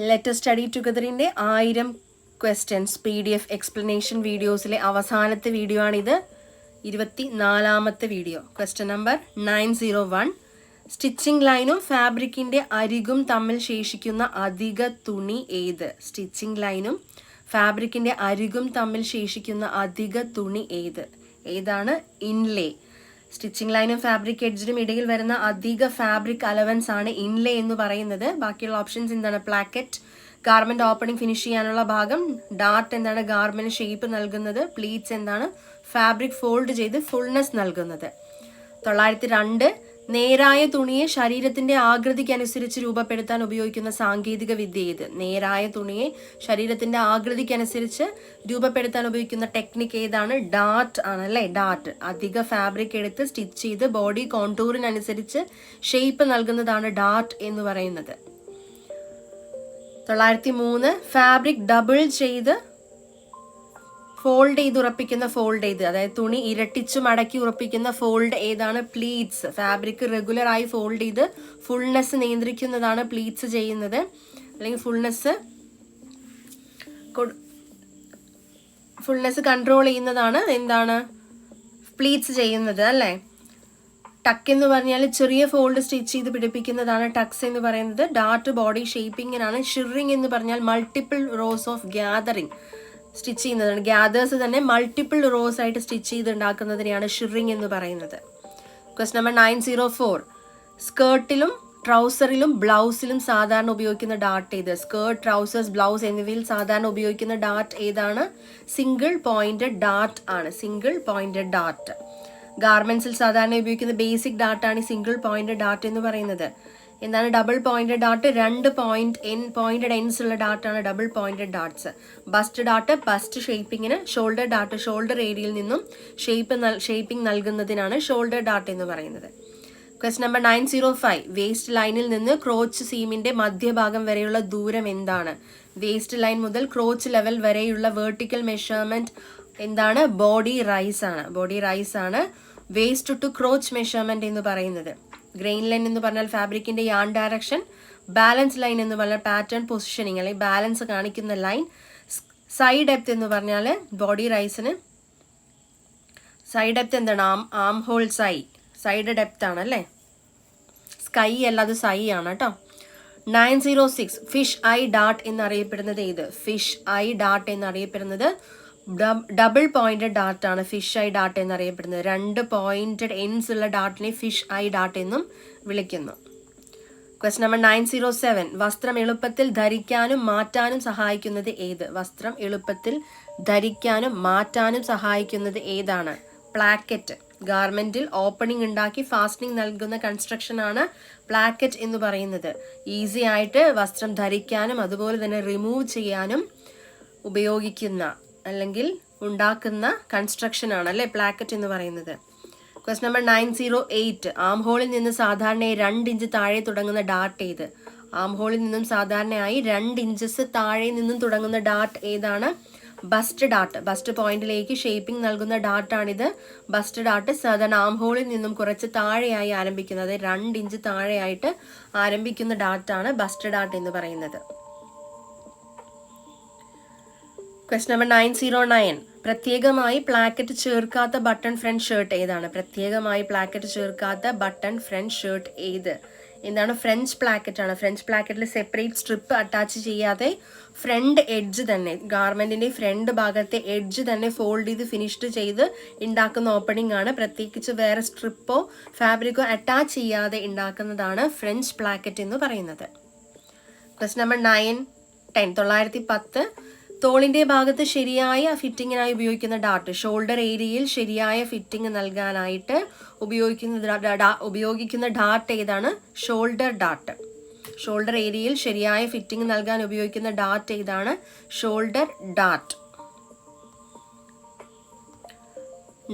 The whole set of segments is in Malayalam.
ലെറ്റ് us സ്റ്റഡി ടുഗദറിൻ്റെ 1000 ക്വസ്റ്റ്യൻസ് PDF എക്സ്പ്ലനേഷൻ വീഡിയോസിലെ അവസാനത്തെ വീഡിയോ ആണിത്. 24ാമത്തെ വീഡിയോ. Question number 901. സ്റ്റിച്ചിങ് ലൈനും ഫാബ്രിക്കിൻ്റെ അരികും തമ്മിൽ ശേഷിക്കുന്ന അധിക തുണി ഏത്? സ്റ്റിച്ചിങ് ലൈനും ഫാബ്രിക്കിൻ്റെ അരികും തമ്മിൽ ശേഷിക്കുന്ന അധിക തുണി ഏത്? ഏതാണ്? ഇൻലേ. സ്റ്റിച്ചിങ് ലൈനും ഫാബ്രിക് എഡ്ജിനും ഇടയിൽ വരുന്ന അധിക ഫാബ്രിക് അലവൻസ് ആണ് ഇൻലേ എന്ന് പറയുന്നത്. ബാക്കിയുള്ള ഓപ്ഷൻസ് എന്താണ്? പ്ലാക്കറ്റ്, ഗാർമെന്റ് ഓപ്പണിംഗ് ഫിനിഷ് ചെയ്യാനുള്ള ഭാഗം, ഡാർട്ട് എന്താണ്? ഗാർമെന്റ് ഷേപ്പ് നൽകുന്നത്, പ്ലീറ്റ്സ് എന്താണ്? ഫാബ്രിക് ഫോൾഡ് ചെയ്ത് ഫുൾനെസ് നൽകുന്നത്. 902. നേരായ തുണിയെ ശരീരത്തിന്റെ ആകൃതിക്ക് അനുസരിച്ച് രൂപപ്പെടുത്താൻ ഉപയോഗിക്കുന്ന സാങ്കേതിക വിദ്യ ഏത്? നേരായ തുണിയെ ശരീരത്തിന്റെ ആകൃതിക്ക് അനുസരിച്ച് രൂപപ്പെടുത്താൻ ഉപയോഗിക്കുന്ന ടെക്നിക്ക് ഏതാണ്? ഡാർട്ട് ആണല്ലേ. ഡാർട്ട് അധിക ഫാബ്രിക് എടുത്ത് സ്റ്റിച്ച് ചെയ്ത് ബോഡി കോണ്ടൂറിനനുസരിച്ച് ഷേപ്പ് നൽകുന്നതാണ് ഡാർട്ട് എന്ന് പറയുന്നത്. 903. ഫാബ്രിക് ഡബിൾ ചെയ്ത് ഫോൾഡ് ചെയ്ത് ഉറപ്പിക്കുന്ന ഫോൾഡ് ചെയ്ത്, അതായത് തുണി ഇരട്ടിച്ചു മടക്കി ഉറപ്പിക്കുന്ന ഫോൾഡ് ഏതാണ്? പ്ലീറ്റ്സ്. ഫാബ്രിക് റെഗുലർ ആയി ഫോൾഡ് ചെയ്ത് ഫുൾനെസ് നിയന്ത്രിക്കുന്നതാണ് പ്ലീറ്റ്സ് ചെയ്യുന്നത്, അല്ലെങ്കിൽ ഫുൾനെസ് കൺട്രോൾ ചെയ്യുന്നതാണ് എന്താണ്? പ്ലീറ്റ്സ് ചെയ്യുന്നത് അല്ലേ. ടക്ക് എന്ന് പറഞ്ഞാൽ ചെറിയ ഫോൾഡ് സ്റ്റിച്ച് ചെയ്ത് പിടിപ്പിക്കുന്നതാണ് ടക്സ് എന്ന് പറയുന്നത്. Dart body ഷേപ്പിങ്ങിനാണ്. ഷിറിങ് എന്ന് പറഞ്ഞാൽ multiple rose of gathering stitch ചെയ്യുന്നതാണ്. ഗ്യാദേഴ്സ് തന്നെ മൾട്ടിപ്പിൾ റോസ് ആയിട്ട് സ്റ്റിച്ച് ചെയ്ത് ഉണ്ടാക്കുന്നതിനെയാണ് ഷിറിങ് എന്ന് പറയുന്നത്. Question number 904. സ്കേർട്ടിലും ട്രൗസറിലും ബ്ലൗസിലും സാധാരണ ഉപയോഗിക്കുന്ന ഡാർട്ട് ഏത്? സ്കേർട്ട്, ട്രൗസേഴ്സ്, ബ്ലൗസ് എന്നിവയിൽ സാധാരണ ഉപയോഗിക്കുന്ന ഡാർട്ട് ഏതാണ്? സിംഗിൾ പോയിന്റഡ് ഡാർട്ട് ആണ്. Single pointed dart. ഗാർമെന്റ്സിൽ സാധാരണ ഉപയോഗിക്കുന്ന ബേസിക് ഡാർട്ടാണ് സിംഗിൾ പോയിന്റഡ് ഡാർട്ട് എന്ന് പറയുന്നത്. എന്താണ് double pointed dart? 2 pointed ends ഉള്ള ഡാർട്ടാണ് double pointed darts. Bust dart bust ഷേപ്പിങ്ങിന്, ഷോൾഡർ ഡാർട്ട് ഷോൾഡർ ഏരിയയിൽ നിന്നും ഷേപ്പിംഗ് നൽകുന്നതിനാണ് ഷോൾഡർ ഡാർട്ട് എന്ന് പറയുന്നത്. Question number 905. വേസ്റ്റ് ലൈനിൽ നിന്ന് ക്രോച്ച് സീമിന്റെ മധ്യഭാഗം വരെയുള്ള ദൂരം എന്താണ്? വേസ്റ്റ് ലൈൻ മുതൽ ക്രോച്ച് ലെവൽ വരെയുള്ള വെർട്ടിക്കൽ മെഷർമെന്റ് എന്താണ്? ബോഡി റൈസ് ആണ്. ബോഡി റൈസ് ആണ് വേസ്റ്റ് ടു ക്രോച്ച് മെഷർമെന്റ് എന്ന് പറയുന്നത്. ഗ്രെയിൻ ലൈൻ എന്ന് പറഞ്ഞാൽ ഫാബ്രിക്കിന്റെ യാൺ ഡയറക്ഷൻ. ബാലൻസ് ലൈൻ എന്ന് പറഞ്ഞാൽ പാറ്റേൺ പൊസിഷനിങ് അല്ലെങ്കിൽ ബാലൻസ് കാണിക്കുന്ന ലൈൻ. സൈഡ് ഡെപ്ത് എന്ന് പറഞ്ഞാൽ ബോഡി റൈസിന് സൈഡ് ഡെപ്ത് എന്താണ്? ആം ഹോൾ സൈഡ് ഡെപ്ത് ആണ് അല്ലേ. സ്കൈ അല്ല, അത് സൈ ആണ് കേട്ടോ. 906. ഫിഷ് ഐ ഡാർട്ട് എന്നറിയപ്പെടുന്നത് ഏത്? ഫിഷ് ഐ ഡാർട്ട് എന്നറിയപ്പെടുന്നത് ഡബിൾ പോയിന്റഡ് ഡാർട്ട് ആണ്. ഫിഷ് ഐ ഡാർട്ട് എന്നറിയപ്പെടുന്നത്. 2 പോയിന്റഡ് എൻഡ്സ് ഉള്ള ഡാർട്ടിനെ ഫിഷ് ഐ ഡാർട്ട് എന്നും വിളിക്കുന്നു. Question number 907. വസ്ത്രം എളുപ്പത്തിൽ ധരിക്കാനും മാറ്റാനും സഹായിക്കുന്നത് ഏത്? വസ്ത്രം എളുപ്പത്തിൽ ധരിക്കാനും മാറ്റാനും സഹായിക്കുന്നത് ഏതാണ്? പ്ലാക്കറ്റ്. ഗാർമെന്റിൽ ഓപ്പണിംഗ് ഉണ്ടാക്കി ഫാസ്റ്റനിങ് നൽകുന്ന കൺസ്ട്രക്ഷൻ ആണ് പ്ലാക്കറ്റ് എന്ന് പറയുന്നത്. ഈസി ആയിട്ട് വസ്ത്രം ധരിക്കാനും അതുപോലെ തന്നെ റിമൂവ് ചെയ്യാനും ഉപയോഗിക്കുന്ന അല്ലെങ്കിൽ ഉണ്ടാക്കുന്ന കൺസ്ട്രക്ഷൻ ആണ് അല്ലേ പ്ലാക്കറ്റ് എന്ന് പറയുന്നത്. Question number 908. ആം ഹോളിൽ നിന്ന് സാധാരണയായി 2 ഇഞ്ച് താഴെ തുടങ്ങുന്ന ഡാർട്ട് ഏത്? ആം ഹോളിൽ നിന്നും സാധാരണയായി 2 ഇഞ്ചസ് താഴെ നിന്നും തുടങ്ങുന്ന ഡാർട്ട് ഏതാണ്? Bust dart. ബസ്റ്റ് പോയിന്റിലേക്ക് ഷേപ്പിംഗ് നൽകുന്ന ഡാർട്ടാണിത്. ബസ്റ്റ് ഡാർട്ട് സാധാരണ ആം ഹോളിൽ നിന്നും കുറച്ച് താഴെയായി ആരംഭിക്കുന്നത്, 2 ഇഞ്ച് താഴെയായിട്ട് ആരംഭിക്കുന്ന ഡാർട്ടാണ് ബസ്റ്റ് ഡാർട്ട് എന്ന് പറയുന്നത്. Question number 909. പ്രത്യേകമായി പ്ലാക്കറ്റ് ചേർക്കാത്ത ബട്ടൺ ഫ്രണ്ട് ഷർട്ട് ഏതാണ്? പ്രത്യേകമായി പ്ലാക്കറ്റ് ചേർക്കാത്ത ബട്ടൺ ഫ്രണ്ട് ഷർട്ട് ഏത്? എന്താണ്? ഫ്രഞ്ച് പ്ലാക്കറ്റ് ആണ്. ഫ്രഞ്ച് പ്ലാക്കറ്റിൽ സെപ്പറേറ്റ് സ്ട്രിപ്പ് അറ്റാച്ച് ചെയ്യാതെ ഫ്രണ്ട് എഡ്ജ് തന്നെ, ഗാർമെന്റിന്റെ ഫ്രണ്ട് ഭാഗത്തെ എഡ്ജ് തന്നെ ഫോൾഡ് ചെയ്ത് ഫിനിഷ്ഡ് ചെയ്ത് ഉണ്ടാക്കുന്ന ഓപ്പണിംഗ് ആണ്. പ്രത്യേകിച്ച് വേറെ സ്ട്രിപ്പോ ഫാബ്രിക്കോ അറ്റാച്ച് ചെയ്യാതെ ഉണ്ടാക്കുന്നതാണ് ഫ്രഞ്ച് പ്ലാക്കറ്റ് എന്ന് പറയുന്നത്. Question number 910. 910. തോളിന്റെ ഭാഗത്ത് ശരിയായ ഫിറ്റിങ്ങിനായി ഉപയോഗിക്കുന്ന ഡാർട്ട്. ഷോൾഡർ ഏരിയയിൽ ശരിയായ ഫിറ്റിംഗ് നൽകാനായിട്ട് ഉപയോഗിക്കുന്ന ഡാർട്ട് ഏതാണ്? Shoulder dart. ഷോൾഡർ ഏരിയയിൽ ശരിയായ ഫിറ്റിംഗ് നൽകാൻ ഉപയോഗിക്കുന്ന ഡാർട്ട് ഏതാണ്? Shoulder Dart.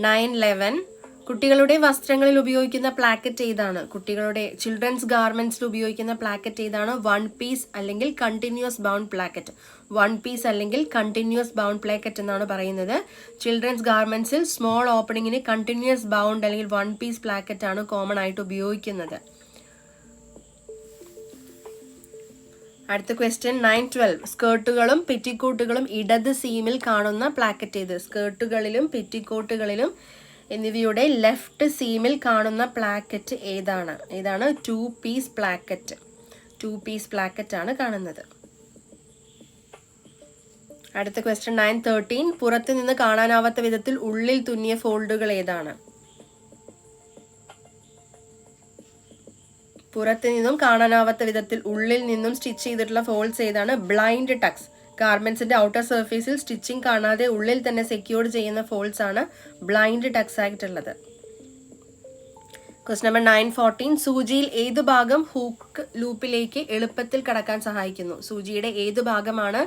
911. കുട്ടികളുടെ വസ്ത്രങ്ങളിൽ ഉപയോഗിക്കുന്ന പ്ലാക്കറ്റ് ഏതാണ്? കുട്ടികളുടെ ചിൽഡ്രൻസ് ഗാർമെന്റ്സിൽ ഉപയോഗിക്കുന്ന പ്ലാക്കറ്റ് ഏതാണ്? 1 പീസ് അല്ലെങ്കിൽ കണ്ടിന്യൂസ് ബൗണ്ട് പ്ലാക്കറ്റ്. 1 പീസ് അല്ലെങ്കിൽ കണ്ടിന്യൂസ് ബൗണ്ട് പ്ലാക്കറ്റ് എന്നാണ് പറയുന്നത്. ചിൽഡ്രൻസ് ഗാർമെന്റ്സിൽ സ്മോൾ ഓപ്പണിങ്ങിന് കണ്ടിന്യൂസ് ബൗണ്ട് അല്ലെങ്കിൽ 1 പീസ് പ്ലാക്കറ്റ് ആണ് കോമൺ ആയിട്ട് ഉപയോഗിക്കുന്നത്. അടുത്ത ക്വസ്റ്റ്യൻ 9-12. സ്കേർട്ടുകളും പെറ്റിക്കോട്ടുകളും ഇടത് സീമിൽ കാണുന്ന പ്ലാക്കറ്റ് ഏത്? സ്കേർട്ടുകളിലും പെറ്റിക്കോട്ടുകളിലും എന്നിവയുടെ ലെഫ്റ്റ് സീമിൽ കാണുന്ന പ്ലാക്കറ്റ് ഏതാണ്? 2 പീസ് പ്ലാക്കറ്റ്. 2 പീസ് പ്ലാക്കറ്റ് ആണ് കാണുന്നത്. അടുത്ത ക്വസ്റ്റ്യൻ 9-13. പുറത്തു നിന്ന് കാണാനാവാത്ത വിധത്തിൽ ഉള്ളിൽ തുന്നിയ ഫോൾഡുകൾ ഏതാണ്? പുറത്തു നിന്നും കാണാനാവാത്ത വിധത്തിൽ ഉള്ളിൽ നിന്നും സ്റ്റിച്ച് ചെയ്തിട്ടുള്ള ഫോൾഡ്സ് ഏതാണ്? Blind tucks. ഗാർമെന്റ്സിന്റെ ഔട്ടർ സർഫേസിൽ സ്റ്റിച്ചിങ് കാണാതെ ഉള്ളിൽ തന്നെ സെക്യൂർ ചെയ്യുന്ന ഫോൾഡ്സ് ആണ് ബ്ലൈൻഡ് ടക്സ് ആയിട്ടുള്ളത്. Question number 9-14. സൂചിയിൽ ഏതു ഭാഗം ഹൂക്ക് ലൂപ്പിലേക്ക് എളുപ്പത്തിൽ കടക്കാൻ സഹായിക്കുന്നു? സൂചിയുടെ ഏതു ഭാഗമാണ്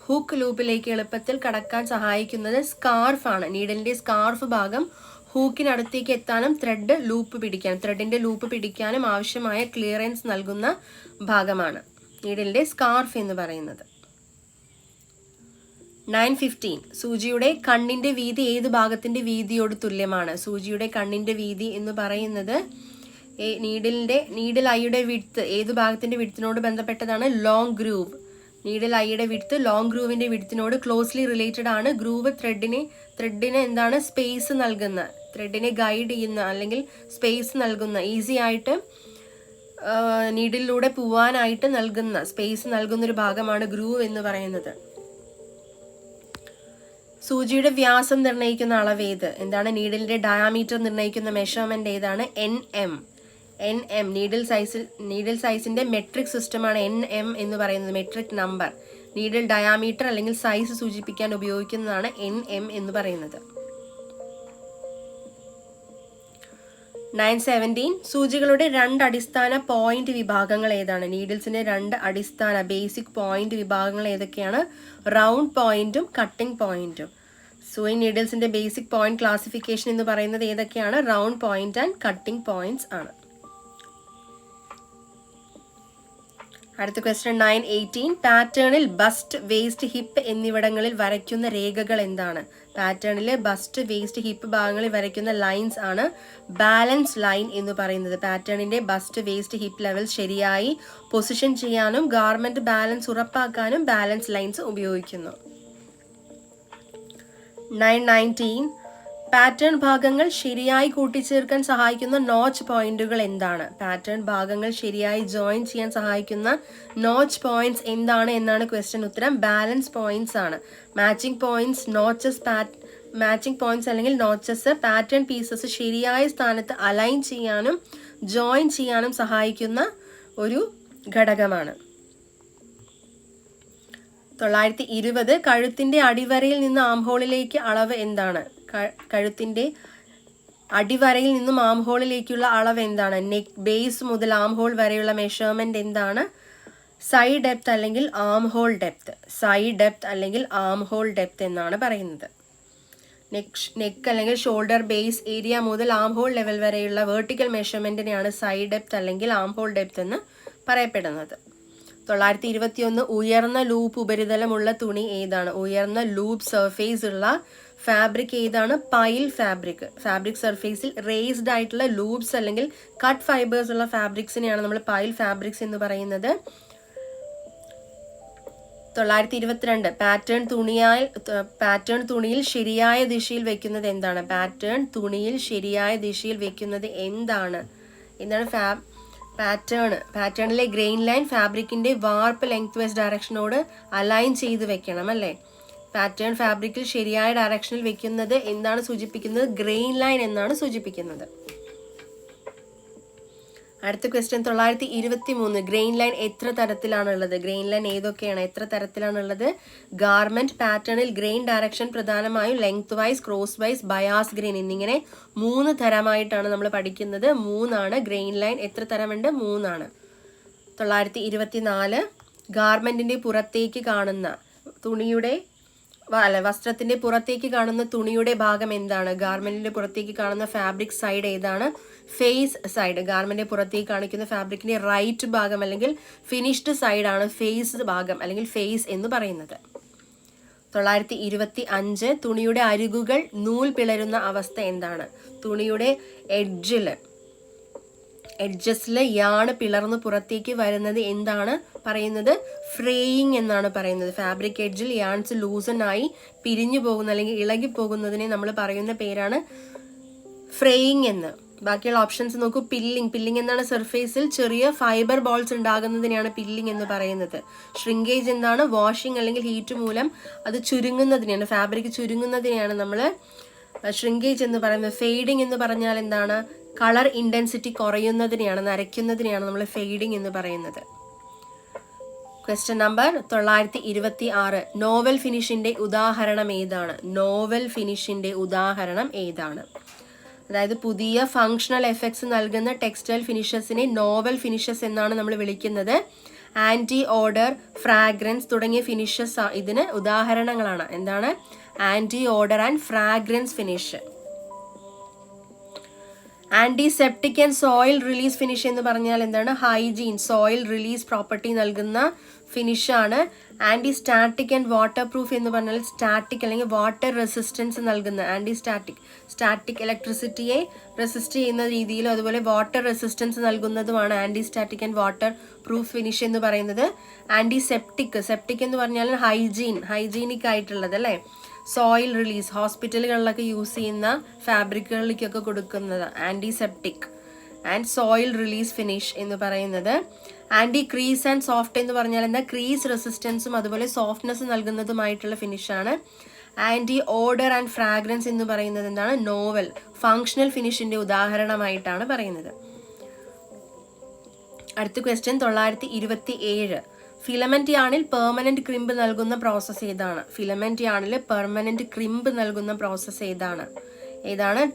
ഹൂക്ക് ലൂപ്പിലേക്ക് എളുപ്പത്തിൽ കടക്കാൻ സഹായിക്കുന്നത്? സ്കാർഫ് ആണ്. നീഡലിന്റെ സ്കാർഫ് ഭാഗം ഹൂക്കിനടുത്തേക്ക് എത്താനും ത്രെഡിന്റെ ലൂപ്പ് പിടിക്കാനും ആവശ്യമായ ക്ലിയറൻസ് നൽകുന്ന ഭാഗമാണ് നീഡലിന്റെ സ്കാർഫ് എന്ന് പറയുന്നത്. 9-15. സൂചിയുടെ കണ്ണിന്റെ വീതി ഏത് ഭാഗത്തിന്റെ വീതിയോട് തുല്യമാണ്? സൂചിയുടെ കണ്ണിന്റെ വീതി എന്ന് പറയുന്നത് നീഡിൽ ഐയുടെ വിഡ്ത്ത് ഏത് ഭാഗത്തിന്റെ വിഡ്ത്തിനോട് ബന്ധപ്പെട്ടതാണ്? Long groove. നീഡിൽ ഐയുടെ വിഡ്ത്ത് ലോങ് ഗ്രൂവിന്റെ വിഡ്ത്തിനോട് ക്ലോസ്ലി റിലേറ്റഡ് ആണ്. ഗ്രൂവ് ത്രെഡിന് എന്താണ്? സ്പേസ് നൽകുന്ന, ത്രെഡിനെ ഗൈഡ് ചെയ്യുന്ന അല്ലെങ്കിൽ സ്പേസ് നൽകുന്ന, ഈസി ആയിട്ട് നീഡിലൂടെ പോവാനായിട്ട് സ്പേസ് നൽകുന്ന ഒരു ഭാഗമാണ് ഗ്രൂവ് എന്ന് പറയുന്നത്. സൂചിയുടെ വ്യാസം നിർണ്ണയിക്കുന്ന അളവ് ഏത്? നീഡിലിന്റെ ഡയാമീറ്റർ നിർണ്ണയിക്കുന്ന മെഷർമെന്റ് ഏതാണ്? NM. നീഡിൽ സൈസിന്റെ മെട്രിക് സിസ്റ്റമാണ് NM എന്ന് പറയുന്നത്, മെട്രിക് നമ്പർ. നീഡിൽ ഡയാമീറ്റർ അല്ലെങ്കിൽ സൈസ് സൂചിപ്പിക്കാൻ ഉപയോഗിക്കുന്നതാണ് NM എന്ന് പറയുന്നത്. 9-17. സൂചികളുടെ 2 അടിസ്ഥാന പോയിന്റ് വിഭാഗങ്ങൾ ഏതാണ്? നീഡിൽസിന്റെ 2 അടിസ്ഥാന ബേസിക് പോയിന്റ് വിഭാഗങ്ങൾ ഏതൊക്കെയാണ്? റൗണ്ട് പോയിന്റും കട്ടിംഗ് പോയിന്റും. സൂയിങ് നീഡിൽസിന്റെ ബേസിക് പോയിന്റ് ക്ലാസിഫിക്കേഷൻ എന്ന് പറയുന്നത് ഏതൊക്കെയാണ്? Round point and cutting points ആണ്. അടുത്ത ക്വസ്റ്റ്യൻ 9-18. പാറ്റേണിൽ ബസ്റ്റ്, വേസ്റ്റ്, ഹിപ്പ് എന്നിവിടങ്ങളിൽ വരയ്ക്കുന്ന രേഖകൾ എന്താണ്? പാറ്റേണിലെ ബസ്റ്റ്, വേസ്റ്റ്, ഹിപ്പ് ഭാഗങ്ങളിൽ വരയ്ക്കുന്ന ലൈൻസ് ആണ് ബാലൻസ് ലൈൻ എന്ന് പറയുന്നത്. പാറ്റേണിന്റെ ബസ്റ്റ്, വേസ്റ്റ്, ഹിപ്പ് ലെവൽ ശരിയായി പൊസിഷൻ ചെയ്യാനും ഗാർമെന്റ് ബാലൻസ് ഉറപ്പാക്കാനും ബാലൻസ് ലൈൻസ് ഉപയോഗിക്കുന്നു. 9-19. പാറ്റേൺ ഭാഗങ്ങൾ ശരിയായി കൂട്ടിച്ചേർക്കാൻ സഹായിക്കുന്ന നോച്ച് പോയിന്റുകൾ എന്താണ്? പാറ്റേൺ ഭാഗങ്ങൾ ശരിയായി ജോയിൻ ചെയ്യാൻ സഹായിക്കുന്ന നോച്ച് പോയിന്റ്സ് എന്താണ് എന്നാണ് ക്വസ്റ്റ്യൻ ഉത്തരം. ബാലൻസ് പോയിന്റ്സ് ആണ്. മാച്ചിങ് പോയിന്റ്സ് അല്ലെങ്കിൽ നോച്ചസ് പാറ്റേൺ പീസസ് ശരിയായ സ്ഥാനത്ത് അലൈൻ ചെയ്യാനും ജോയിൻ ചെയ്യാനും സഹായിക്കുന്ന ഒരു ഘടകമാണ്. 920. കഴുത്തിന്റെ അടിവരയിൽ നിന്ന് ആംഹോളിലേക്ക് അളവ് എന്താണ്? കഴുത്തിന്റെ അടിവരയിൽ നിന്നും ആംഹോളിലേക്കുള്ള അളവ് എന്താണ്? നെക്ക് ബേസ് മുതൽ ആംഹോൾ വരെയുള്ള മെഷർമെന്റ് എന്താണ്? സൈഡ് ഡെപ്ത് അല്ലെങ്കിൽ ആംഹോൾ ഡെപ്ത്. സൈഡ് ഡെപ്ത് അല്ലെങ്കിൽ ആംഹോൾ ഡെപ്ത് എന്നാണ് പറയുന്നത്. നെക്ക് അല്ലെങ്കിൽ ഷോൾഡർ ബേസ് ഏരിയ മുതൽ ആംഹോൾ ലെവൽ വരെയുള്ള വെർട്ടിക്കൽ മെഷർമെന്റിനെയാണ് സൈഡ് ഡെപ്ത് അല്ലെങ്കിൽ ആംഹോൾ ഡെപ്ത് എന്ന് പറയപ്പെടുന്നത്. 921. ഉയർന്ന ലൂപ്പ് ഉപരിതലമുള്ള തുണി ഏതാണ്? ഉയർന്ന ലൂപ്പ് സർഫേസ് ഉള്ള ഫാബ്രിക് ഏതാണ്? Pile fabric. ഫാബ്രിക് സർഫേസിൽ റേസ്ഡ് ആയിട്ടുള്ള ലൂപ്സ് അല്ലെങ്കിൽ കട്ട് ഫൈബേഴ്സ് ഉള്ള ഫാബ്രിക്സിനെയാണ് നമ്മൾ പൈൽ ഫാബ്രിക്സ് എന്ന് പറയുന്നത്. 922. പാറ്റേൺ തുണിയിൽ ശരിയായ ദിശയിൽ വെക്കുന്നത് എന്താണ്? പാറ്റേൺ തുണിയിൽ ശരിയായ ദിശയിൽ വെക്കുന്നത് എന്താണ്? പാറ്റേണിലെ ഗ്രെയിൻ ലൈൻ ഫാബ്രിക്കിന്റെ വാർപ്പ് ലെങ്ത് വൈസ് ഡയറക്ഷനോട് അലൈൻ ചെയ്ത് വെക്കണം അല്ലേ? പാറ്റേൺ ഫാബ്രിക്കിൽ ശരിയായ ഡയറക്ഷനിൽ വെക്കുന്നത് എന്താണ് സൂചിപ്പിക്കുന്നത്? ഗ്രെയിൻ ലൈൻ എന്നാണ് സൂചിപ്പിക്കുന്നത്. അടുത്ത ക്വസ്റ്റ്യൻ 923. ഗ്രെയിൻ ലൈൻ എത്ര തരത്തിലാണുള്ളത്? ഗ്രെയിൻ ലൈൻ ഏതൊക്കെയാണ്? എത്ര തരത്തിലാണുള്ളത്? ഗാർമെന്റ് പാറ്റേണിൽ ഗ്രെയിൻ ഡയറക്ഷൻ പ്രധാനമായും lengthwise, crosswise, bias grain എന്നിങ്ങനെ 3 തരമായിട്ടാണ് നമ്മൾ പഠിക്കുന്നത്. 3 ഗ്രെയിൻ ലൈൻ. എത്ര തരമുണ്ട്? 3. 924. ഗാർമെന്റിന്റെ പുറത്തേക്ക് കാണുന്ന വസ്ത്രത്തിന്റെ പുറത്തേക്ക് കാണുന്ന തുണിയുടെ ഭാഗം എന്താണ്? ഗാർമെന്റിന്റെ പുറത്തേക്ക് കാണുന്ന ഫാബ്രിക് സൈഡ് ഏതാണ്? Face side. ഗാർമെന്റിന്റെ പുറത്തേക്ക് കാണിക്കുന്ന ഫാബ്രിക്കിന്റെ റൈറ്റ് ഭാഗം അല്ലെങ്കിൽ ഫിനിഷ്ഡ് സൈഡാണ് ഫേസ് ഭാഗം അല്ലെങ്കിൽ ഫേസ് എന്ന് പറയുന്നത്. 925. തുണിയുടെ അരികുകൾ നൂൽ പിളരുന്ന അവസ്ഥ എന്താണ്? തുണിയുടെ എഡ്ജസിൽ യാണ് പിളർന്ന് പുറത്തേക്ക് വരുന്നത് എന്താണ് പറയുന്നത്? ഫ്രേയിങ് എന്നാണ് പറയുന്നത്. ഫാബ്രിക് എഡ്ജിൽ യാൺസ് ലൂസനായി പിരിഞ്ഞു പോകുന്ന അല്ലെങ്കിൽ ഇളകി പോകുന്നതിനെ നമ്മൾ പറയുന്ന പേരാണ് ഫ്രേയിങ് എന്ന്. ബാക്കിയുള്ള ഓപ്ഷൻസ് നോക്കൂ. പില്ലിംഗ് എന്താണ്? സർഫേസിൽ ചെറിയ ഫൈബർ ബോൾസ് ഉണ്ടാകുന്നതിനെയാണ് പില്ലിംഗ് എന്ന് പറയുന്നത്. ഷ്രിങ്കേജ് എന്താണ്? വാഷിംഗ് അല്ലെങ്കിൽ ഹീറ്റ് മൂലം അത് ചുരുങ്ങുന്നതിനെയാണ്, ഫാബ്രിക് ചുരുങ്ങുന്നതിനെയാണ് നമ്മൾ ഷ്രിങ്കേജ് എന്ന് പറയുന്നത്. ഫെയ്ഡിങ് എന്ന് പറഞ്ഞാൽ എന്താണ്? കളർ ഇന്റൻസിറ്റി കുറയുന്നതിനെയാണ്, നരയ്ക്കുന്നതിനെയാണ് നമ്മൾ ഫെയ്ഡിങ് എന്ന് പറയുന്നത്. Question number 926. നോവൽ ഫിനിഷിന്റെ ഉദാഹരണം ഏതാണ്? നോവൽ ഫിനിഷിന്റെ ഉദാഹരണം ഏതാണ്? അതായത് പുതിയ ഫങ്ഷണൽ എഫക്ട്സ് നൽകുന്ന ടെക്സ്റ്റൈൽ ഫിനിഷസിനെ നോവൽ ഫിനിഷസ് എന്നാണ് നമ്മൾ വിളിക്കുന്നത്. ആന്റി ഓർഡർ, ഫ്രാഗ്രൻസ് തുടങ്ങിയ ഫിനിഷസ് ഇതിന് ഉദാഹരണങ്ങളാണ്. എന്താണ്? Anti odour and fragrance finish. Antiseptic and soil release finish എന്ന് പറഞ്ഞാൽ എന്താണ്? ഹൈജീൻ, സോയിൽ റിലീസ് പ്രോപ്പർട്ടി നൽകുന്ന ഫിനിഷാണ്. Anti static and waterproof എന്ന് പറഞ്ഞാൽ സ്റ്റാറ്റിക് അല്ലെങ്കിൽ വാട്ടർ റെസിസ്റ്റൻസ് നൽകുന്ന, സ്റ്റാറ്റിക് ഇലക്ട്രിസിറ്റിയെ റെസിസ്റ്റ് ചെയ്യുന്ന രീതിയിലും അതുപോലെ വാട്ടർ റെസിസ്റ്റൻസ് നൽകുന്നതുമാണ് anti static and waterproof finish എന്ന് പറയുന്നത്. സെപ്റ്റിക് എന്ന് പറഞ്ഞാൽ ഹൈജീനിക് ആയിട്ടുള്ളത് അല്ലേ. സോയിൽ റിലീസ്, ഹോസ്പിറ്റലുകളിലൊക്കെ യൂസ് ചെയ്യുന്ന ഫാബ്രിക്കുകളിലേക്കൊക്കെ കൊടുക്കുന്നത് antiseptic and soil release finish എന്ന് പറയുന്നത്. ആന്റി ക്രീസ് ആൻഡ് സോഫ്റ്റ് എന്ന് പറഞ്ഞാൽ എന്താ? ക്രീസ് റെസിസ്റ്റൻസും അതുപോലെ സോഫ്റ്റ്നെസ് നൽകുന്നതുമായിട്ടുള്ള ഫിനിഷാണ്. ആന്റി ഓർഡർ ആൻഡ് ഫ്രാഗ്രൻസ് എന്ന് പറയുന്നത് എന്താണ്? നോവൽ ഫങ്ഷണൽ ഫിനിഷിന്റെ ഉദാഹരണമായിട്ടാണ് പറയുന്നത്. അടുത്ത ക്വസ്റ്റ്യൻ 927. ഫിലമെന്റ് യാണിൽ പെർമനന്റ് ക്രിമ്പ് നൽകുന്ന പ്രോസസ്സ് ഏതാണ്? ഫിലമെന്റ് യാണിൽ പെർമനന്റ് ക്രിമ്പ് നൽകുന്ന പ്രോസസ്സ് ഏതാണ്?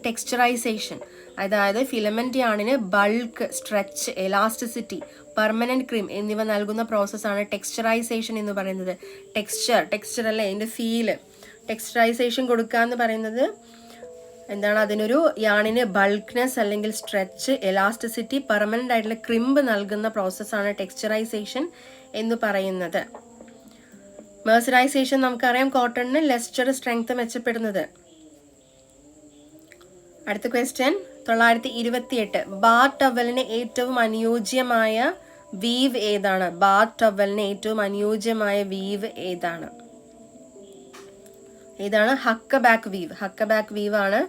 ടെക്സ്ചറൈസേഷൻ. അതായത് ഫിലമെന്റ് യാണിന് bulk, stretch, elasticity, permanent crimp എന്നിവ നൽകുന്ന പ്രോസസ്സാണ് ടെക്സ്ചറൈസേഷൻ എന്ന് പറയുന്നത്. ടെക്സ്ചർ അല്ലേ, അതിന്റെ ഫീല്. ടെക്സ്ചറൈസേഷൻ കൊടുക്കുക എന്ന് പറയുന്നത് എന്താണ്? അതിനൊരു യാണിന് ബൾക്ക്നെസ് അല്ലെങ്കിൽ സ്ട്രെച്ച്, എലാസ്റ്റിസിറ്റി, പെർമനന്റ് ആയിട്ടുള്ള ക്രിമ്പ് നൽകുന്ന പ്രോസസ്സാണ് ടെക്സ്ചറൈസേഷൻ എന്ന് പറയുന്നത്. മെർസറൈസേഷൻ നമുക്കറിയാം, കോട്ടണിന് ലെസ്റ്റർ സ്ട്രെങ്ത് മെച്ചപ്പെടുന്നത്. അടുത്ത ക്വസ്റ്റ്യൻ 928. ബാത്ത് ടവലിന് ഏറ്റവും അനുയോജ്യമായ വീവ് ഏതാണ്? ബാത്ത് ടവലിന് ഏറ്റവും അനുയോജ്യമായ വീവ് ഏതാണ്? ഹക്കബാക്ക് വീവ് ആണ്.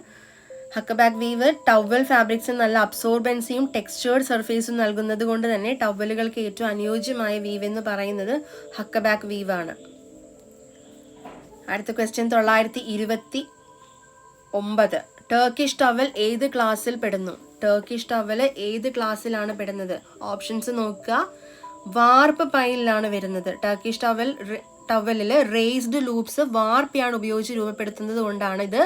ഹക്കബാക്ക് വീവ് ടവൽ ഫാബ്രിക്സിന് നല്ല അബ്സോർബൻസിയും ടെക്സ്ചേർഡ് സർഫേസും നൽകുന്നത് കൊണ്ട് തന്നെ ടവലുകൾക്ക് ഏറ്റവും അനുയോജ്യമായ വീവ് എന്ന് പറയുന്നത് ഹക്കബാക്ക് വീവ് ആണ്. അടുത്ത ക്വസ്റ്റ്യൻ 929. ടർക്കിഷ് ടവൽ ഏത് ക്ലാസ്സിൽ പെടുന്നു? ടർക്കിഷ് ടവൽ ഏത് ക്ലാസ്സിലാണ് പെടുന്നത്? ഓപ്ഷൻസ് നോക്കുക. വാർപ്പ് പൈലിലാണ് വരുന്നത്. ടർക്കിഷ് ടവലിൽ റേസ്ഡ് ലൂപ്സ് വാർപ്പിയാണ് ഉപയോഗിച്ച് രൂപപ്പെടുത്തുന്നത് കൊണ്ടാണ് ഇത്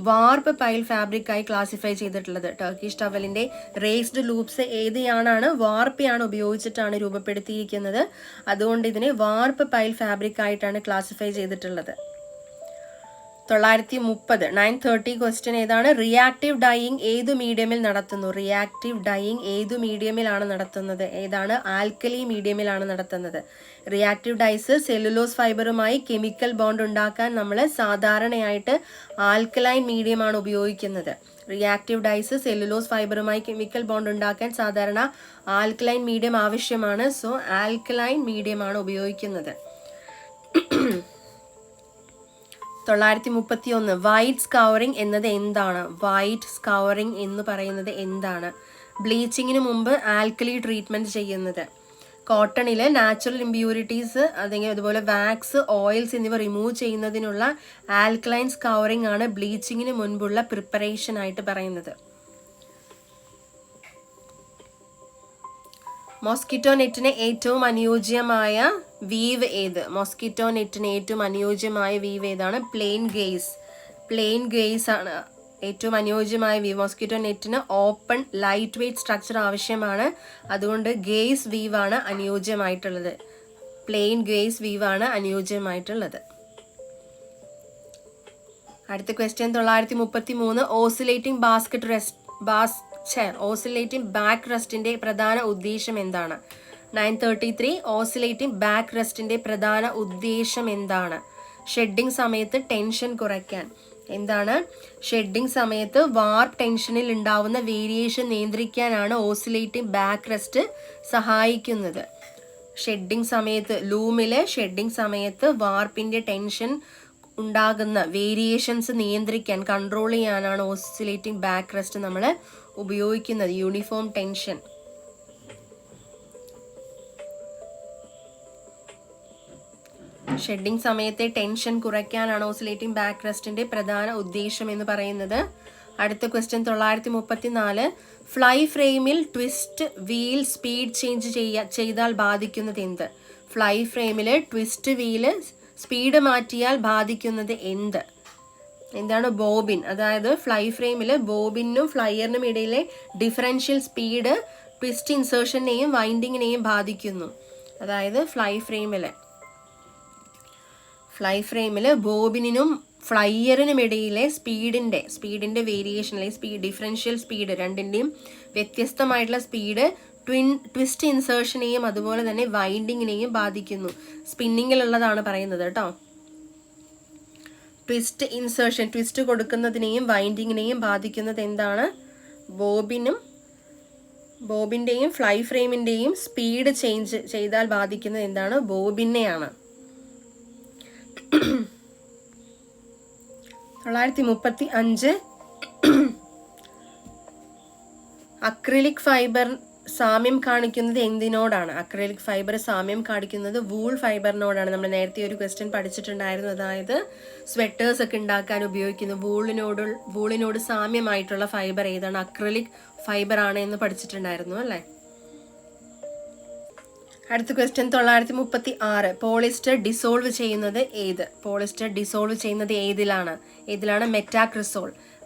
വാർപ്പ് പൈൽ ഫാബ്രിക് ആയി ക്ലാസിഫൈ ചെയ്തിട്ടുള്ളത്. ടർക്കിഷ് ടവലിന്റെ റേസ്ഡ് ലൂപ്സ് ഏത് യാണാണ്? വാർപ്പിയാണ് ഉപയോഗിച്ചിട്ടാണ് രൂപപ്പെടുത്തിയിരിക്കുന്നത്. അതുകൊണ്ട് ഇതിനെ വാർപ്പ് പൈൽ ഫാബ്രിക് ആയിട്ടാണ് ക്ലാസിഫൈ ചെയ്തിട്ടുള്ളത്. 930. 930 ക്വസ്റ്റ്യൻ ഏതാണ്? റിയാക്റ്റീവ് ഡൈയിങ് ഏതു മീഡിയമിൽ നടത്തുന്നു? റിയാക്റ്റീവ് ഡൈയിങ് ഏതു മീഡിയമിലാണ് നടത്തുന്നത്? ആൽക്കലി മീഡിയമിലാണ് നടത്തുന്നത്. റിയാക്റ്റീവ് ഡൈസ് സെല്ലുലോസ് ഫൈബറുമായി കെമിക്കൽ ബോണ്ട് ഉണ്ടാക്കാൻ നമ്മൾ സാധാരണയായിട്ട് ആൽക്കലൈൻ മീഡിയമാണ് ഉപയോഗിക്കുന്നത്. റിയാക്റ്റീവ് ഡൈസ് സെല്ലുലോസ് ഫൈബറുമായി കെമിക്കൽ ബോണ്ട് ഉണ്ടാക്കാൻ സാധാരണ ആൽക്കലൈൻ മീഡിയം ആവശ്യമാണ്. സോ ആൽക്കലൈൻ മീഡിയമാണ് ഉപയോഗിക്കുന്നത്. 931. വൈറ്റ് സ്കൗറിംഗ് എന്നത് എന്താണ്? വൈറ്റ് സ്കൗറിംഗ് എന്ന് പറയുന്നത് എന്താണ്? ബ്ലീച്ചിങ്ങിന് മുമ്പ് ആൽക്കലി ട്രീറ്റ്മെന്റ് ചെയ്യുന്നത്. കോട്ടണിൽ നാച്ചുറൽ ഇമ്പ്യൂരിറ്റീസ് അല്ലെങ്കിൽ അതുപോലെ വാക്സ്, ഓയിൽസ് എന്നിവ റിമൂവ് ചെയ്യുന്നതിനുള്ള ആൽക്കലൈൻ സ്കൗറിംഗ് ആണ് ബ്ലീച്ചിങ്ങിന് മുൻപുള്ള പ്രിപ്പറേഷൻ ആയിട്ട് പറയുന്നത്. മോസ്കിറ്റോ നെറ്റിന് ഏറ്റവും അനുയോജ്യമായ വീവ് ഏത്? മോസ്കിറ്റോ നെറ്റിന് ഏറ്റവും അനുയോജ്യമായ വീവ് ഏതാണ്? പ്ലെയിൻ ഗേസ് ആണ് ഏറ്റവും അനുയോജ്യമായ വീവ്. മോസ്കിറ്റോ നെറ്റിന് ഓപ്പൺ ലൈറ്റ് വെയ്റ്റ് സ്ട്രക്ചർ ആവശ്യമാണ്. അതുകൊണ്ട് ഗേസ് വീവാണ് അനുയോജ്യമായിട്ടുള്ളത്. പ്ലെയിൻ ഗേസ് വീവാണ് അനുയോജ്യമായിട്ടുള്ളത്. അടുത്ത ക്വസ്റ്റ്യൻ 933. ഓസിലേറ്റിംഗ് ബാക്ക് റെസ്റ്റിന്റെ പ്രധാന ഉദ്ദേശം എന്താണ്? 933. ഓസിലേറ്റിംഗ് ബാക്ക് റെസ്റ്റിന്റെ പ്രധാന ഉദ്ദേശം എന്താണ്? ഷെഡിങ് സമയത്ത് ടെൻഷൻ കുറയ്ക്കാൻ. എന്താണ്? ഷെഡിങ് സമയത്ത് വാർപ്പ് ടെൻഷനിൽ ഉണ്ടാവുന്ന വേരിയേഷൻ നിയന്ത്രിക്കാനാണ് ഓസിലേറ്റിംഗ് ബാക്ക് റെസ്റ്റ് സഹായിക്കുന്നത്. ഷെഡിങ് സമയത്ത്, ലൂമിലെ ഷെഡിങ് സമയത്ത് വാർപ്പിന്റെ ടെൻഷൻ ഉണ്ടാകുന്ന വേരിയേഷൻസ് നിയന്ത്രിക്കാൻ, കൺട്രോൾ ചെയ്യാനാണ് ഓസിലേറ്റിംഗ് ബാക്ക് റെസ്റ്റ് നമ്മൾ ഉപയോഗിക്കുന്നത്. Uniform tension. ഷെഡിങ് സമയത്തെ ടെൻഷൻ കുറയ്ക്കാനാണ് ഓസിലേറ്റിംഗ് ബാക്ക് റെസ്റ്റിന്റെ പ്രധാന ഉദ്ദേശം എന്ന് പറയുന്നത്. അടുത്ത ക്വസ്റ്റ്യൻ 934. ഫ്ലൈ ഫ്രെയിമിൽ ട്വിസ്റ്റ് വീൽ സ്പീഡ് ചേഞ്ച് ചെയ്താൽ ബാധിക്കുന്നത് എന്ത്? ഫ്ലൈ ഫ്രെയിമിൽ ട്വിസ്റ്റ് വീല് സ്പീഡ് മാറ്റിയാൽ ബാധിക്കുന്നത് എന്ത്? എന്താണ്? ബോബിൻ. അതായത് ഫ്ലൈ ഫ്രെയിമിൽ ബോബിനും ഫ്ലൈയറിനും ഇടയിലെ ഡിഫറൻഷ്യൽ സ്പീഡ് ട്വിസ്റ്റ് ഇൻസേർഷനെയും വൈൻഡിങ്ങിനെയും ബാധിക്കുന്നു. അതായത് ഫ്ലൈ ഫ്രെയിമിൽ ബോബിനും ഫ്ലൈയറിനും ഇടയിലെ സ്പീഡിന്റെ വേരിയേഷൻ അല്ലെങ്കിൽ ഡിഫറൻഷ്യൽ സ്പീഡ്, രണ്ടിൻ്റെയും വ്യത്യസ്തമായിട്ടുള്ള സ്പീഡ് ട്വിസ്റ്റ് ഇൻസേർഷനെയും അതുപോലെ തന്നെ വൈൻഡിങ്ങിനെയും ബാധിക്കുന്നു. സ്പിന്നിങ്ങിലുള്ളതാണ് പറയുന്നത് കേട്ടോ. ട്വിസ്റ്റ് ഇൻസേർഷൻ, ട്വിസ്റ്റ് കൊടുക്കുന്നതിനെയും വൈൻഡിങ്ങിനെയും ബാധിക്കുന്നത് എന്താണ്? ബോബിന്റെയും ഫ്ലൈ ഫ്രെയിമിന്റെയും സ്പീഡ് ചേഞ്ച് ചെയ്താൽ ബാധിക്കുന്നത് എന്താണ്? ബോബിനെയാണ്. 935. അക്രിലിക് ഫൈബർ സാമ്യം കാണിക്കുന്നത് എന്തിനോടാണ്? അക്രിലിക് ഫൈബർ സാമ്യം കാണിക്കുന്നത് വൂൾ ഫൈബറിനോടാണ്. നമ്മൾ നേരത്തെ ഒരു ക്വസ്റ്റ്യൻ പഠിച്ചിട്ടുണ്ടായിരുന്നു. അതായത് സ്വെറ്റേഴ്സ് ഒക്കെ ഉണ്ടാക്കാൻ ഉപയോഗിക്കുന്ന വൂളിനോട് സാമ്യമായിട്ടുള്ള ഫൈബർ ഏതാണ്? അക്രിലിക് ഫൈബർ ആണ് എന്ന് പഠിച്ചിട്ടുണ്ടായിരുന്നു അല്ലേ? അടുത്ത ക്വസ്റ്റ്യൻ 936. പോളിസ്റ്റർ ഡിസോൾവ് ചെയ്യുന്നത് ഏത്? പോളിസ്റ്റർ ഡിസോൾവ് ചെയ്യുന്നത് ഏതിലാണ്?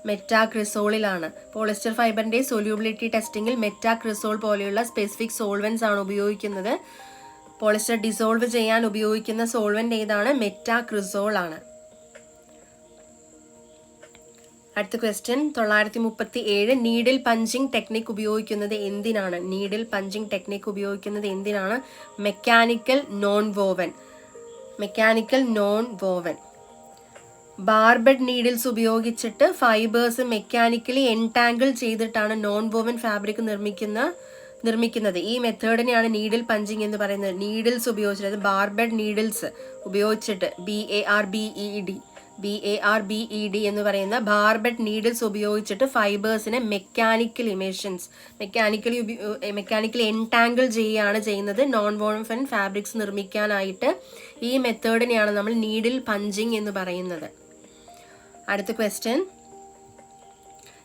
മെറ്റാക്രിസോളിലാണ്. പോളിസ്റ്റർ ഫൈബറിന്റെ സൊല്യൂബിലിറ്റി ടെസ്റ്റിംഗിൽ മെറ്റാക്രിസോൾ പോലെയുള്ള സ്പെസിഫിക് സോൾവെന്റ്സ് ആണ് ഉപയോഗിക്കുന്നത്. പോളിസ്റ്റർ ഡിസോൾവ് ചെയ്യാൻ ഉപയോഗിക്കുന്ന സോൾവെന്റ് ഏതാണ്? മെറ്റാക്രിസോൾ ആണ്. അടുത്ത ക്വസ്റ്റ്യൻ 937. നീഡിൽ പഞ്ചിങ് ടെക്നിക് ഉപയോഗിക്കുന്നത് എന്തിനാണ്? Mechanical non woven. Barbed needles ഉപയോഗിച്ചിട്ട് ഫൈബേഴ്സ് മെക്കാനിക്കലി എൻടാങ്കിൾ ചെയ്തിട്ടാണ് നോൺ വോവൻ ഫാബ്രിക് നിർമ്മിക്കുന്നത്. ഈ മെത്തേഡിനെയാണ് നീഡിൽ പഞ്ചിങ് എന്ന് പറയുന്നത്. നീഡിൽസ് ഉപയോഗിച്ചിട്ട്, ബാർബഡ് നീഡിൽസ് ഉപയോഗിച്ചിട്ട്, BARBED എന്ന് പറയുന്ന ബാർബഡ് നീഡിൽസ് ഉപയോഗിച്ചിട്ട് ഫൈബേഴ്സിനെ മെക്കാനിക്കലി എൻടാങ്കിൾ ചെയ്യുന്നത് നോൺ വോവൻ ഫാബ്രിക്സ് നിർമ്മിക്കാനായിട്ട്. ഈ മെത്തേഡിനെയാണ് നമ്മൾ നീഡിൽ പഞ്ചിങ് എന്ന് പറയുന്നത്. അടുത്ത ക്വസ്റ്റ്യൻ,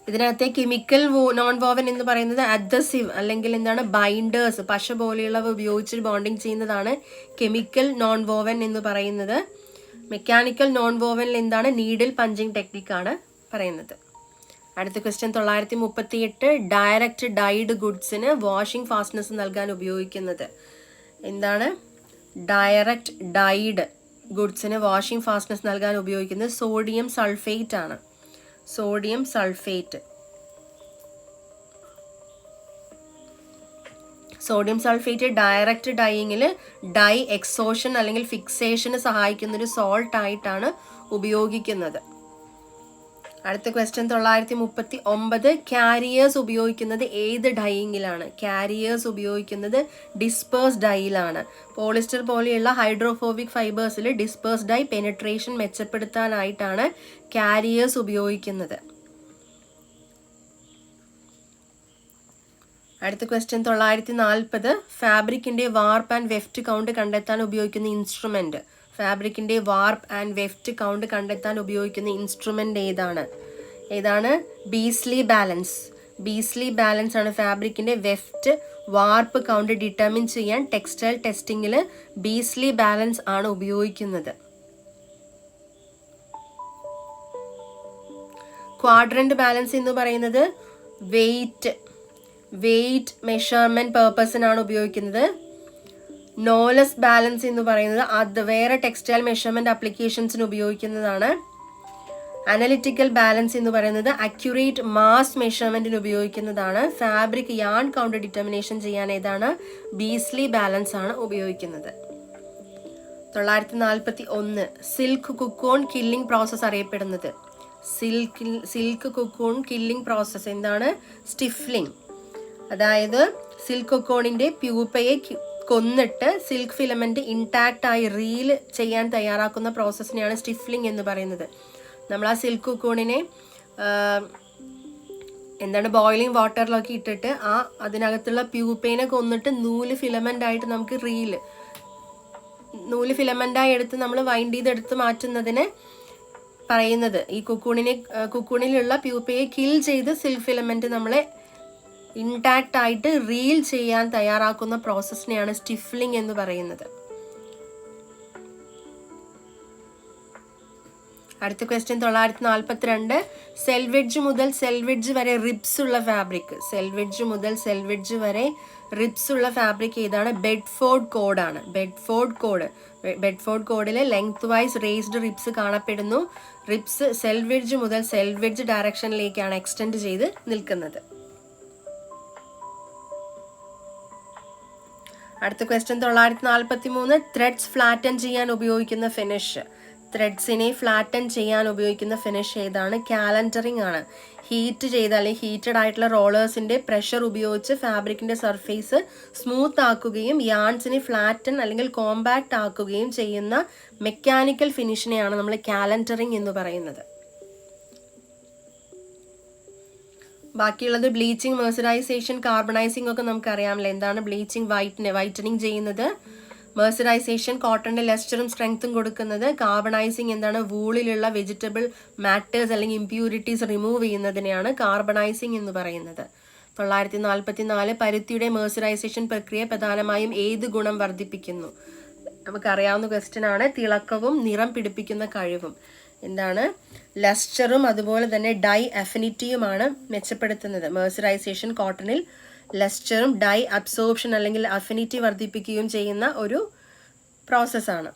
ഇതിനകത്തെ കെമിക്കൽ നോൺ വോവൻ എന്ന് പറയുന്നത് അഡ്ഹസീവ് അല്ലെങ്കിൽ എന്താണ്? ബൈൻഡേഴ്സ്, പശ പോലെയുള്ളവ ഉപയോഗിച്ച് ബോണ്ടിങ് ചെയ്യുന്നതാണ് കെമിക്കൽ നോൺ വോവൻ എന്ന് പറയുന്നത്. മെക്കാനിക്കൽ നോൺ വോവനിൽ എന്താണ്? നീഡിൽ പഞ്ചിങ് ടെക്നിക്കാണ് പറയുന്നത്. അടുത്ത ക്വസ്റ്റ്യൻ 938. ഡയറക്റ്റ് ഡൈഡ് ഗുഡ്സിന് വാഷിംഗ് ഫാസ്റ്റ്നസ് നൽകാൻ ഉപയോഗിക്കുന്നത് എന്താണ്? ഡയറക്റ്റ് ഡൈഡ് ഗുഡ്സിന് വാഷിംഗ് ഫാസ്റ്റ്നസ് നൽകാൻ ഉപയോഗിക്കുന്നത് സോഡിയം സൾഫേറ്റ് ആണ്. സോഡിയം സൾഫേറ്റ് ഡയറക്റ്റ് ഡൈയിങ്ങിൽ ഡൈ എക്സോഷൻ അല്ലെങ്കിൽ ഫിക്സേഷന് സഹായിക്കുന്ന ഒരു സോൾട്ട് ആയിട്ടാണ് ഉപയോഗിക്കുന്നത്. അടുത്ത ക്വസ്റ്റ്യൻ 939. കാരിയേഴ്സ് ഉപയോഗിക്കുന്നത് ഏത് ഡൈയിങ്ങിലാണ്? കാരിയേഴ്സ് ഉപയോഗിക്കുന്നത് ഡിസ്പേഴ്സ് ഡൈയിലാണ്. പോളിസ്റ്റർ പോലെയുള്ള ഹൈഡ്രോഫോബിക് ഫൈബേഴ്സിൽ ഡിസ്പേഴ്സ് ഡൈ പെനിട്രേഷൻ മെച്ചപ്പെടുത്താനായിട്ടാണ് കാരിയേഴ്സ് ഉപയോഗിക്കുന്നത്. അടുത്ത ക്വസ്റ്റ്യൻ 940. ഫാബ്രിക്കിന്റെ വാർപ്പ് ആൻഡ് വെഫ്റ്റ് കൗണ്ട് കണ്ടെത്താൻ ഉപയോഗിക്കുന്ന ഇൻസ്ട്രുമെന്റ്. ഫാബ്രിക്കിന്റെ വാർപ്പ് ആൻഡ് വെഫ്റ്റ് കൗണ്ട് കണ്ടെത്താൻ ഉപയോഗിക്കുന്ന ഇൻസ്ട്രുമെന്റ് ഏതാണ്? ബീസ്ലി ബാലൻസ് ആണ് ഫാബ്രിക്കിന്റെ വെഫ്റ്റ് വാർപ്പ് കൗണ്ട് ഡിറ്റർമിൻ ചെയ്യാൻ ടെക്സ്റ്റൈൽ ടെസ്റ്റിംഗിൽ ബീസ്ലി ബാലൻസ് ആണ് ഉപയോഗിക്കുന്നത്. ക്വാഡ്രന്റ് ബാലൻസ് എന്ന് പറയുന്നത് വെയിറ്റ് മെഷർമെന്റ് പേർപ്പസിനാണ് ഉപയോഗിക്കുന്നത്. നോലെസ് ബാലൻസ് എന്ന് പറയുന്നത് അത് വേറെ ടെക്സ്റ്റൈൽ മെഷർമെന്റ് ആപ്ലിക്കേഷൻസിന് ഉപയോഗിക്കുന്നതാണ്. അനലിറ്റിക്കൽ ബാലൻസ് എന്ന് പറയുന്നത് അക്യുറേറ്റ് മാസ് മെഷർമെന്റിന് ഉപയോഗിക്കുന്നതാണ്. ഫാബ്രിക് യാൺ കൗണ്ട് ഡിറ്റർമിനേഷൻ ചെയ്യാൻ ഏതാണ്? ബീസ്ലി ബാലൻസ് ആണ് ഉപയോഗിക്കുന്നത്. 941. സിൽക്ക് കുക്കോൺ കില്ലിംഗ് പ്രോസസ് അറിയപ്പെടുന്നത്. സിൽക്ക് കൊക്കോൺ കില്ലിംഗ് പ്രോസസ്സ് എന്താണ്? സ്റ്റിഫ്ലിംഗ്. അതായത് സിൽക്ക് കൊക്കോണിൻ്റെ പ്യൂപ്പയെ കൊന്നിട്ട് സിൽക്ക് ഫിലമെന്റ് ഇൻടാക്റ്റ് ആയി റീൽ ചെയ്യാൻ തയ്യാറാക്കുന്ന പ്രോസസ്സിനെയാണ് സ്റ്റിഫ്ലിംഗ് എന്ന് പറയുന്നത്. നമ്മൾ ആ സിൽക്ക് കൊക്കോണിനെ ബോയിലിംഗ് വാട്ടറിലൊക്കെ ഇട്ടിട്ട് അതിനകത്തുള്ള പ്യൂപ്പേനെ കൊന്നിട്ട് നൂല് ഫിലമെൻ്റായിട്ട് നമുക്ക് നൂല് ഫിലമെൻ്റായി എടുത്ത് നമ്മൾ വൈൻഡ് ചെയ്തെടുത്ത് മാറ്റുന്നതിന് പറയുന്നത്. ഈ കുക്കൂണിലുള്ള പ്യൂപ്പയെ കിൽ ചെയ്ത് സിൽക്ക് ഫിലമെന്റ് നമ്മളെ ഇൻടാക്റ്റ് ആയിട്ട് റീൽ ചെയ്യാൻ തയ്യാറാക്കുന്ന പ്രോസസ്സിനെയാണ് സ്റ്റിഫ്ലിംഗ് എന്ന് പറയുന്നത്. അടുത്ത ക്വസ്റ്റ്യൻ 942. സെൽവെഡ്ജ് മുതൽ സെൽവെഡ്ജ് വരെ റിബ്സ് ഉള്ള ഫാബ്രിക്. സെൽവെഡ്ജ് മുതൽ സെൽവെഡ്ജ് വരെ റിബ്സ് ഉള്ള ഫാബ്രിക് ഏതാണ്? ബെഡ്ഫോർഡ് കോഡാണ്. ബെഡ്ഫോർഡ് കോഡിൽ ലെങ്ത് വൈസ് റേസ്ഡ് റിബ്സ് കാണപ്പെടുന്നു. റിബ്സ് സെൽവെഡ്ജ് മുതൽ സെൽവെഡ്ജ് ഡയറക്ഷനിലേക്കാണ് എക്സ്റ്റെൻഡ് ചെയ്ത് നിൽക്കുന്നത്. അടുത്ത ക്വസ്റ്റ്യൻ 943. ത്രെഡ്സ് ഫ്ലാറ്റൻ ചെയ്യാൻ ഉപയോഗിക്കുന്ന ഫിനിഷ്. ത്രെഡ്സിനെ ഫ്ലാറ്റൻ ചെയ്യാൻ ഉപയോഗിക്കുന്ന ഫിനിഷ് ഏതാണ്? കാലൻഡറിങ് ആണ്. ഹീറ്റ് ചെയ്ത അല്ലെങ്കിൽ ഹീറ്റഡ് ആയിട്ടുള്ള റോളേഴ്സിന്റെ പ്രഷർ ഉപയോഗിച്ച് ഫാബ്രിക്കിന്റെ സർഫേസ് സ്മൂത്ത് ആക്കുകയും യാൺസിനെ ഫ്ലാറ്റൻ അല്ലെങ്കിൽ കോമ്പാക്ട് ആക്കുകയും ചെയ്യുന്ന മെക്കാനിക്കൽ ഫിനിഷിനെയാണ് നമ്മൾ കാലൻഡറിങ് എന്ന് പറയുന്നത്. ബാക്കിയുള്ളത് ബ്ലീച്ചിങ്, മെഴ്സറൈസേഷൻ, കാർബണൈസിങ് ഒക്കെ നമുക്ക് അറിയാമല്ലോ. എന്താണ് ബ്ലീച്ചിങ്? വൈറ്റനിങ് ചെയ്യുന്നത്. മെഴ്സറൈസേഷൻ കോട്ടണിന്റെ ലെസ്റ്ററും സ്ട്രെങ്ത്തും കൊടുക്കുന്നത്. കാർബണൈസിങ് എന്താണ്? വൂളിലുള്ള വെജിറ്റബിൾ മാറ്റേഴ്സ് അല്ലെങ്കിൽ ഇംപ്യൂരിറ്റീസ് റിമൂവ് ചെയ്യുന്നതിനെയാണ് കാർബണൈസിങ് എന്ന് പറയുന്നത്. 944. പരുത്തിയുടെ മെഴ്സറൈസേഷൻ പ്രക്രിയ പ്രധാനമായും ഏത് ഗുണം വർദ്ധിപ്പിക്കുന്നു? നമുക്കറിയാവുന്ന ക്വസ്റ്റ്യൻ ആണ്. തിളക്കവും നിറം പിടിപ്പിക്കുന്ന കഴിവും. എന്താണ്? ലസ്റ്ററും അതുപോലെ തന്നെ ഡൈ അഫിനിറ്റിയുമാണ് മെച്ചപ്പെടുത്തുന്നത്. മെഴ്സറൈസേഷൻ കോട്ടണിൽ ലസ്റ്ററും ഡൈ അബ്സോർപ്ഷൻ അല്ലെങ്കിൽ അഫിനിറ്റി വർദ്ധിപ്പിക്കുകയും ചെയ്യുന്ന ഒരു പ്രോസസ്സാണ്.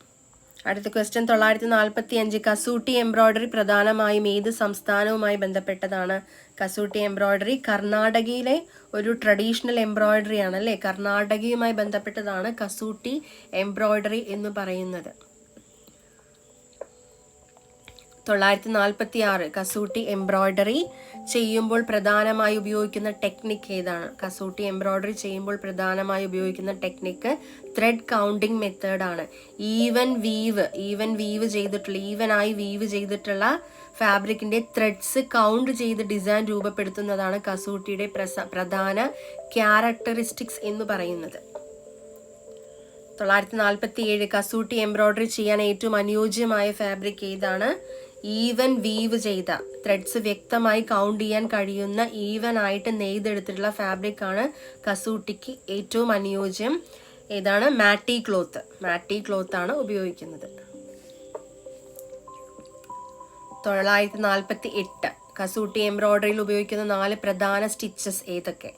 അടുത്ത ക്വസ്റ്റ്യൻ 945. കസൂട്ടി എംബ്രോയ്ഡറി പ്രധാനമായും ഏത് സംസ്ഥാനവുമായി ബന്ധപ്പെട്ടതാണ്? കസൂട്ടി എംബ്രോയ്ഡറി കർണാടകയിലെ ഒരു ട്രഡീഷണൽ എംബ്രോയ്ഡറി ആണ് അല്ലേ? കർണാടകയുമായി ബന്ധപ്പെട്ടതാണ് കസൂട്ടി എംബ്രോയ്ഡറി എന്ന് പറയുന്നത്. 946. കസൂട്ടി എംബ്രോയ്ഡറി ചെയ്യുമ്പോൾ പ്രധാനമായി ഉപയോഗിക്കുന്ന ടെക്നിക്ക് ഏതാണ്? കസൂട്ടി എംബ്രോയ്ഡറി ചെയ്യുമ്പോൾ പ്രധാനമായി ഉപയോഗിക്കുന്ന ടെക്നിക്ക് ത്രെഡ് കൗണ്ടിങ് മെത്തേഡ് ആണ്. ഈവൻ ആയി വീവ് ചെയ്തിട്ടുള്ള ഫാബ്രിക്കിന്റെ ത്രെഡ്സ് കൗണ്ട് ചെയ്ത് ഡിസൈൻ രൂപപ്പെടുത്തുന്നതാണ് കസൂട്ടിയുടെ പ്രധാന ക്യാരക്ടറിസ്റ്റിക്സ് എന്ന് പറയുന്നത്. 947. കസൂട്ടി എംബ്രോയ്ഡറി ചെയ്യാൻ ഏറ്റവും അനുയോജ്യമായ ഫാബ്രിക് ഏതാണ്? ഈവൻ വീവ് ചെയ്ത ത്രെഡ്സ് വ്യക്തമായി കൗണ്ട് ചെയ്യാൻ കഴിയുന്ന ഈവൻ ആയിട്ട് നെയ്തെടുത്തിട്ടുള്ള ഫാബ്രിക് ആണ് കസൂട്ടിക്ക് ഏറ്റവും അനുയോജ്യം. ഏതാണ്? മാറ്റി ക്ലോത്ത് ആണ് ഉപയോഗിക്കുന്നത്. 948. കസൂട്ടി എംബ്രോയ്ഡറിയിൽ ഉപയോഗിക്കുന്ന 4 പ്രധാന സ്റ്റിച്ചസ് ഏതൊക്കെ?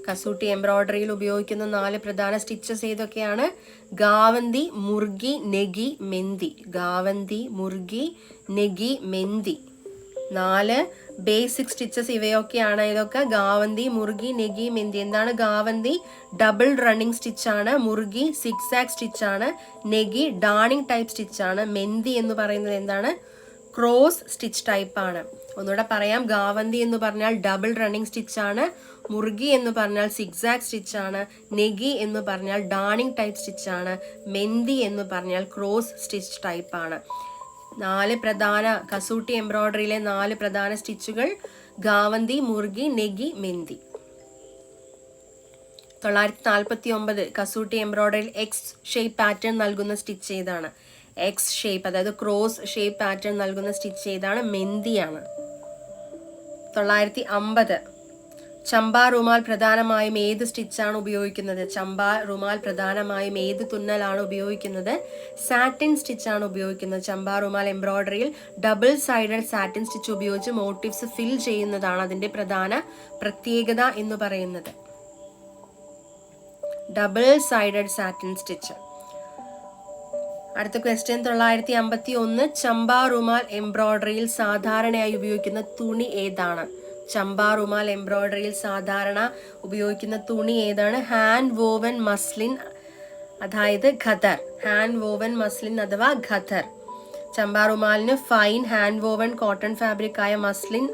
കസൂട്ടി എംബ്രോയ്ഡറിയിൽ ഉപയോഗിക്കുന്ന 4 പ്രധാന സ്റ്റിച്ചസ് ഏതൊക്കെയാണ്? ഗാവന്തി, മുർഗി, നെഗി, മെന്തി. ഗാവന്തി, മുർഗി, നെഗി, മെന്തി. 4 ബേസിക് സ്റ്റിച്ചസ് ഇവയൊക്കെയാണ്. ഇതൊക്കെ ഗാവന്തി, മുർഗി, നെഗി, മെന്തി. എന്താണ് ഗാവന്തി? ഡബിൾ റണ്ണിങ് സ്റ്റിച്ചാണ്. മുർഗി സിക്സാക് സ്റ്റിച്ചാണ്. നെഗി ഡാണിങ് ടൈപ്പ് സ്റ്റിച്ചാണ്. മെന്തി എന്ന് പറയുന്നത് എന്താണ്? ക്രോസ് സ്റ്റിച്ച് ടൈപ്പ് ആണ്. ഒന്നുകൂടെ പറയാം. ഗാവന്തി എന്ന് പറഞ്ഞാൽ ഡബിൾ റണ്ണിങ് സ്റ്റിച്ചാണ്. മുർഗി എന്ന് പറഞ്ഞാൽ സിക്സാക് സ്റ്റിച്ചാണ്. നെഗി എന്ന് പറഞ്ഞാൽ ഡാണിങ് ടൈപ്പ് സ്റ്റിച്ചാണ്. മെന്തി എന്ന് പറഞ്ഞാൽ ക്രോസ് സ്റ്റിച്ച് ടൈപ്പ് ആണ്. 4 പ്രധാന കസൂട്ടി എംബ്രോയ്ഡറിയിലെ 4 പ്രധാന സ്റ്റിച്ചുകൾ ഗാവന്തി, Murgi, Negi, മെന്തി. 949. കസൂട്ടി എംബ്രോയ്ഡറിയിൽ X shape pattern നൽകുന്ന സ്റ്റിച്ച് ഏതാണ്? എക്സ് ഷേപ്പ്, അതായത് ക്രോസ് ഷേപ്പ് പാറ്റേൺ നൽകുന്ന സ്റ്റിച്ച് ഏതാണ്? മെന്തിയാണ്. 950. ചമ്പാ റുമാൽ പ്രധാനമായും ഏത് സ്റ്റിച്ചാണ് ഉപയോഗിക്കുന്നത്? ചമ്പാ റുമാൽ പ്രധാനമായും ഏത് തുന്നലാണ് ഉപയോഗിക്കുന്നത്? സാറ്റിൻ സ്റ്റിച്ചാണ് ഉപയോഗിക്കുന്നത്. ചമ്പാ റുമാൽ എംബ്രോയ്ഡറിയിൽ ഡബിൾ സൈഡഡ് സാറ്റിൻ സ്റ്റിച്ച് ഉപയോഗിച്ച് മോട്ടീവ്സ് ഫിൽ ചെയ്യുന്നതാണ് അതിന്റെ പ്രധാന പ്രത്യേകത എന്ന് പറയുന്നത്. Double sided satin stitch. അടുത്ത ക്വസ്റ്റ്യൻ 951. ചമ്പാ റുമാൽ എംബ്രോയ്ഡറിയിൽ സാധാരണയായി ഉപയോഗിക്കുന്ന തുണി ഏതാണ്? ചമ്പാ റുമാൽ എംബ്രോയ്ഡറിയിൽ സാധാരണ ഉപയോഗിക്കുന്ന തുണി ഏതാണ്? ഹാൻഡ് വോവൻ മസ്ലിൻ, അതായത് ഖദർ. ഹാൻഡ് വോവൻ മസ്ലിൻ അഥവാ ഖദർ. ചമ്പാ റുമാലിന് fine hand woven cotton fabric ആയ മസ്ലിൻ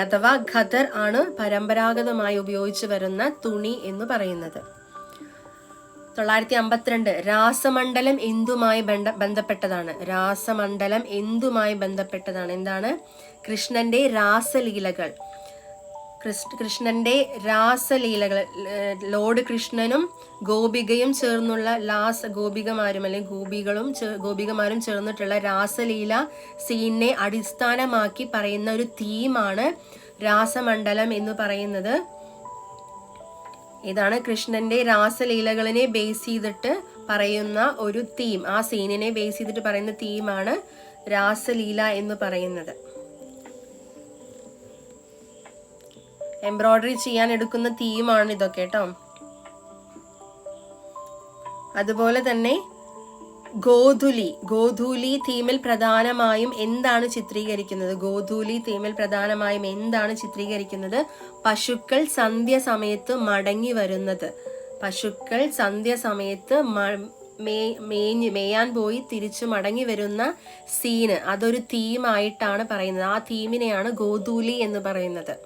അഥവാ ഖദർ ആണ് പരമ്പരാഗതമായി ഉപയോഗിച്ചു വരുന്ന തുണി എന്ന് പറയുന്നത്. 952 രാസമണ്ഡലം എന്തുമായി ബന്ധപ്പെട്ടതാണ്? രാസമണ്ഡലം എന്തുമായി ബന്ധപ്പെട്ടതാണ്? എന്താണ്? കൃഷ്ണന്റെ രാസലീലകൾ. കൃഷ്ണന്റെ രാസലീലകൾ, ലോർഡ് കൃഷ്ണനും ഗോപികയും ചേർന്നുള്ള ഗോപികമാരും അല്ലെങ്കിൽ ഗോപികമാരും ചേർന്നിട്ടുള്ള രാസലീല സീനിനെ അടിസ്ഥാനമാക്കി പറയുന്ന ഒരു തീമാണ് രാസമണ്ഡലം എന്ന് പറയുന്നത്. ഇതാണ് കൃഷ്ണന്റെ രാസലീലകളിനെ ബേസ് ചെയ്തിട്ട് പറയുന്ന ഒരു തീം. ആ സീനിനെ ബേസ് ചെയ്തിട്ട് പറയുന്ന തീമാണ് രാസലീല എന്ന് പറയുന്നത്. എംബ്രോയിഡറി ചെയ്യാൻ എടുക്കുന്ന തീമാണ് ഇതൊക്കെ കേട്ടോ. അതുപോലെ തന്നെ ഗോധൂലി തീമിൽ പ്രധാനമായും എന്താണ് ചിത്രീകരിക്കുന്നത്? പശുക്കൾ സന്ധ്യസമയത്ത് മടങ്ങി വരുന്നത്. മേയാൻ പോയി തിരിച്ചു മടങ്ങി വരുന്ന സീന്, അതൊരു തീമായിട്ടാണ് പറയുന്നത്. ആ തീമിനെയാണ് ഗോധൂലി എന്ന് പറയുന്നത്.